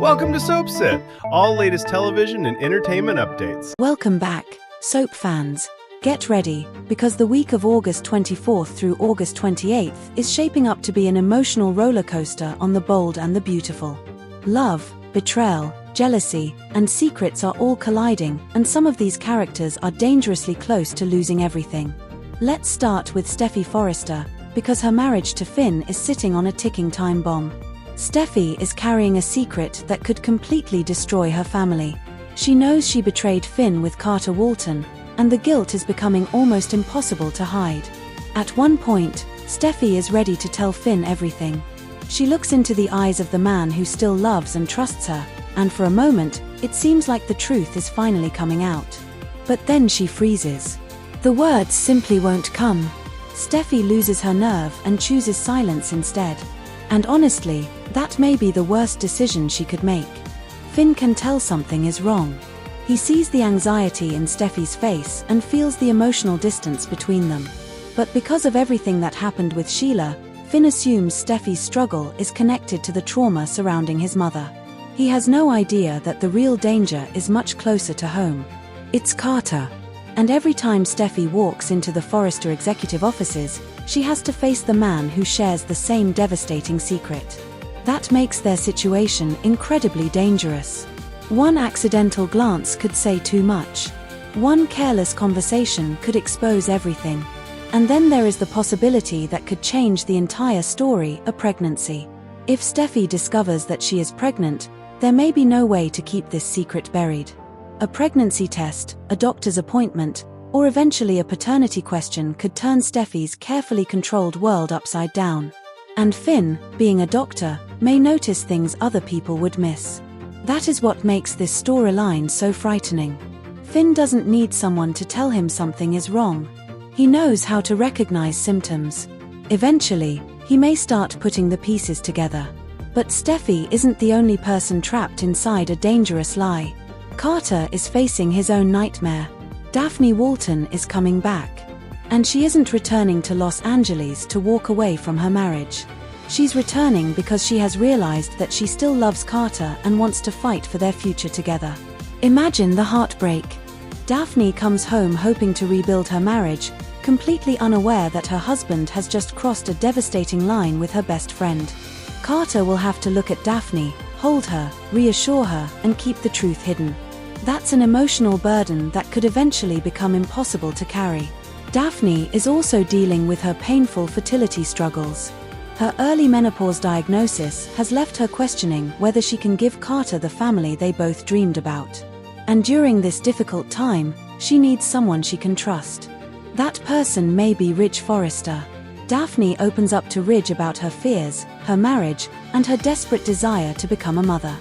Welcome to Soap Sit, all latest television and entertainment updates. Welcome back, soap fans. Get ready, because the week of August 24th through August 28th is shaping up to be an emotional roller coaster on The Bold and the Beautiful. Love, betrayal, jealousy, and secrets are all colliding, and some of these characters are dangerously close to losing everything. Let's start with Steffi Forrester, because her marriage to Finn is sitting on a ticking time bomb. Steffi is carrying a secret that could completely destroy her family. She knows she betrayed Finn with Carter Walton, and the guilt is becoming almost impossible to hide. At one point, Steffi is ready to tell Finn everything. She looks into the eyes of the man who still loves and trusts her, and for a moment, it seems like the truth is finally coming out. But then she freezes. The words simply won't come. Steffi loses her nerve and chooses silence instead. And honestly, that may be the worst decision she could make. Finn can tell something is wrong. He sees the anxiety in Steffi's face and feels the emotional distance between them. But because of everything that happened with Sheila, Finn assumes Steffi's struggle is connected to the trauma surrounding his mother. He has no idea that the real danger is much closer to home. It's Carter. And every time Steffi walks into the Forrester executive offices, she has to face the man who shares the same devastating secret. That makes their situation incredibly dangerous. One accidental glance could say too much. One careless conversation could expose everything. And then there is the possibility that could change the entire story, a pregnancy. If Steffi discovers that she is pregnant, there may be no way to keep this secret buried. A pregnancy test, a doctor's appointment, or eventually a paternity question could turn Steffi's carefully controlled world upside down. And Finn, being a doctor, may notice things other people would miss. That is what makes this storyline so frightening. Finn doesn't need someone to tell him something is wrong. He knows how to recognize symptoms. Eventually, he may start putting the pieces together. But Steffi isn't the only person trapped inside a dangerous lie. Carter is facing his own nightmare. Daphne Walton is coming back. And she isn't returning to Los Angeles to walk away from her marriage. She's returning because she has realized that she still loves Carter and wants to fight for their future together. Imagine the heartbreak. Daphne comes home hoping to rebuild her marriage, completely unaware that her husband has just crossed a devastating line with her best friend. Carter will have to look at Daphne, hold her, reassure her, and keep the truth hidden. That's an emotional burden that could eventually become impossible to carry. Daphne is also dealing with her painful fertility struggles. Her early menopause diagnosis has left her questioning whether she can give Carter the family they both dreamed about. And during this difficult time, she needs someone she can trust. That person may be Ridge Forrester. Daphne opens up to Ridge about her fears, her marriage, and her desperate desire to become a mother.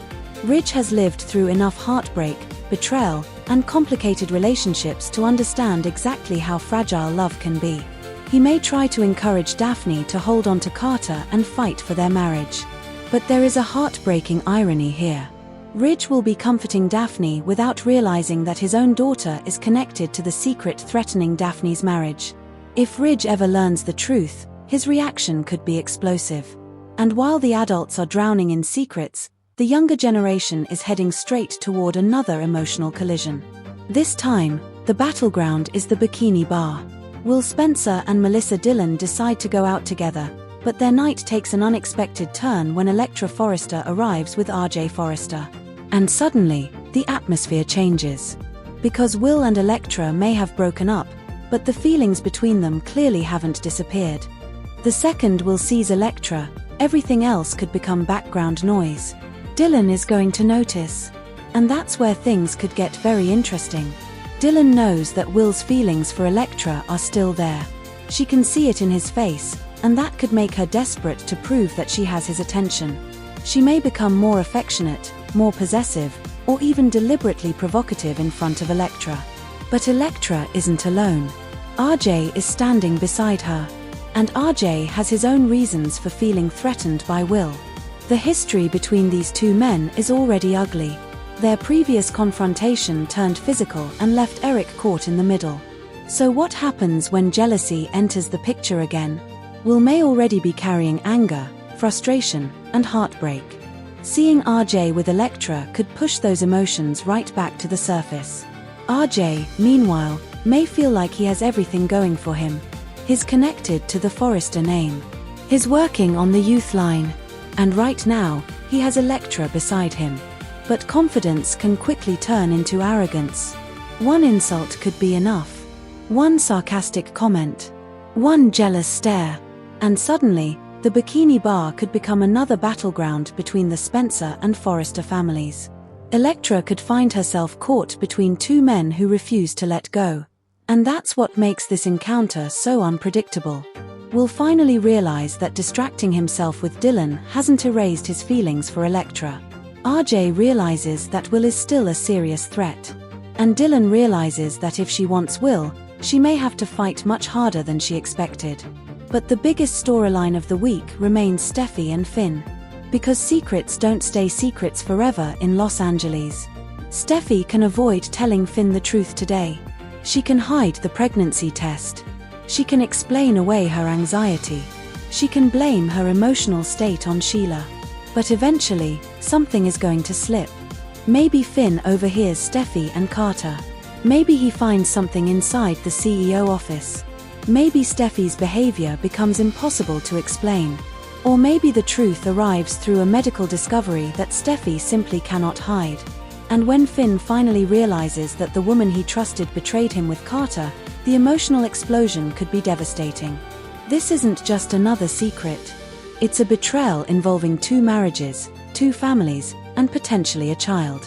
Ridge has lived through enough heartbreak, betrayal, and complicated relationships to understand exactly how fragile love can be. He may try to encourage Daphne to hold on to Carter and fight for their marriage. But there is a heartbreaking irony here. Ridge will be comforting Daphne without realizing that his own daughter is connected to the secret threatening Daphne's marriage. If Ridge ever learns the truth, his reaction could be explosive. And while the adults are drowning in secrets, the younger generation is heading straight toward another emotional collision. This time, the battleground is the bikini bar. Will Spencer and Melissa Dillon decide to go out together, but their night takes an unexpected turn when Electra Forrester arrives with RJ Forrester. And suddenly, the atmosphere changes. Because Will and Electra may have broken up, but the feelings between them clearly haven't disappeared. The second Will sees Electra, everything else could become background noise. Dillon is going to notice. And that's where things could get very interesting. Dillon knows that Will's feelings for Electra are still there. She can see it in his face, and that could make her desperate to prove that she has his attention. She may become more affectionate, more possessive, or even deliberately provocative in front of Electra. But Electra isn't alone. RJ is standing beside her. And RJ has his own reasons for feeling threatened by Will. The history between these two men is already ugly. Their previous confrontation turned physical and left Eric caught in the middle. So what happens when jealousy enters the picture again? Will may already be carrying anger, frustration, and heartbreak. Seeing RJ with Elektra could push those emotions right back to the surface. RJ, meanwhile, may feel like he has everything going for him. He's connected to the Forrester name. He's working on the youth line. And right now, he has Elektra beside him. But confidence can quickly turn into arrogance. One insult could be enough. One sarcastic comment. One jealous stare. And suddenly, the bikini bar could become another battleground between the Spencer and Forrester families. Elektra could find herself caught between two men who refuse to let go. And that's what makes this encounter so unpredictable. Will finally realize that distracting himself with Dylan hasn't erased his feelings for Elektra. RJ realizes that Will is still a serious threat. And Dylan realizes that if she wants Will, she may have to fight much harder than she expected. But the biggest storyline of the week remains Steffi and Finn. Because secrets don't stay secrets forever in Los Angeles. Steffi can avoid telling Finn the truth today. She can hide the pregnancy test. She can explain away her anxiety. She can blame her emotional state on Sheila. But eventually, something is going to slip. Maybe Finn overhears Steffi and Carter. Maybe he finds something inside the CEO office. Maybe Steffi's behavior becomes impossible to explain. Or maybe the truth arrives through a medical discovery that Steffi simply cannot hide. And when Finn finally realizes that the woman he trusted betrayed him with Carter, the emotional explosion could be devastating. This isn't just another secret. It's a betrayal involving two marriages, two families, and potentially a child.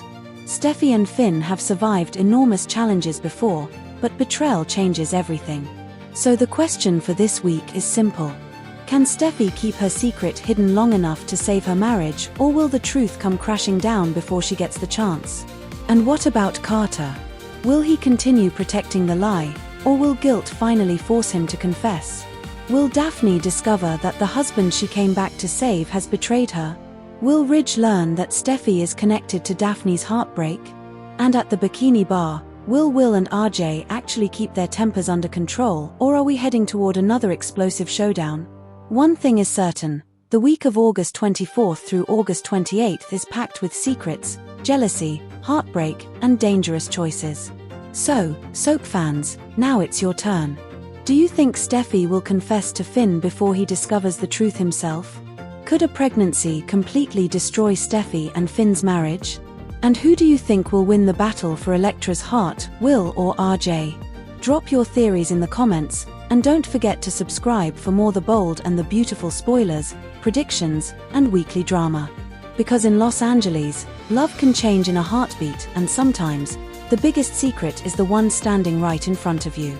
Steffi and Finn have survived enormous challenges before, but betrayal changes everything. So the question for this week is simple. Can Steffi keep her secret hidden long enough to save her marriage, or will the truth come crashing down before she gets the chance? And what about Carter? Will he continue protecting the lie, or will guilt finally force him to confess? Will Daphne discover that the husband she came back to save has betrayed her? Will Ridge learn that Steffi is connected to Daphne's heartbreak? And at the bikini bar, will Will and RJ actually keep their tempers under control, or are we heading toward another explosive showdown? One thing is certain, the week of August 24th through August 28th is packed with secrets, jealousy, heartbreak, and dangerous choices. So, soap fans, now it's your turn. Do you think Steffi will confess to Finn before he discovers the truth himself? Could a pregnancy completely destroy Steffi and Finn's marriage? And who do you think will win the battle for Elektra's heart, Will or RJ? Drop your theories in the comments, and don't forget to subscribe for more The Bold and the Beautiful spoilers, predictions, and weekly drama. Because in Los Angeles, love can change in a heartbeat, and sometimes, the biggest secret is the one standing right in front of you.